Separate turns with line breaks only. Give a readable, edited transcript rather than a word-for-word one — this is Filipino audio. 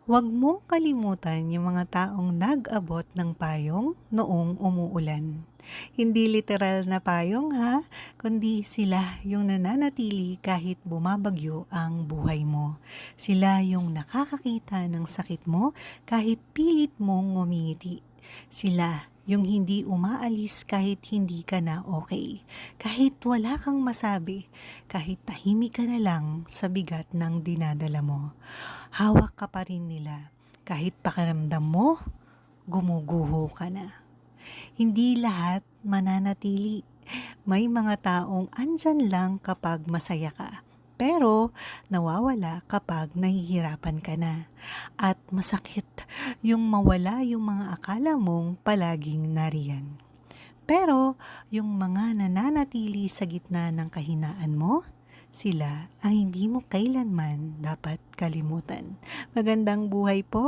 Huwag mong kalimutan yung mga taong nag-abot ng payong noong umuulan. Hindi literal na payong ha, kundi sila yung nananatili kahit bumabagyo ang buhay mo. Sila yung nakakakita ng sakit mo kahit pilit mong ngumingiti. Sila yung hindi umaalis kahit hindi ka na okay. Kahit wala kang masabi, kahit tahimik ka na lang sa bigat ng dinadala mo. Hawak ka pa rin nila. Kahit pakiramdam mo, gumuguho ka na. Hindi lahat mananatili. May mga taong andyan lang kapag masaya ka. Pero nawawala kapag nahihirapan ka na. At masakit yung mawala yung mga akala mong palaging nariyan. Pero yung mga nananatili sa gitna ng kahinaan mo, sila ang hindi mo kailanman dapat kalimutan. Magandang buhay po!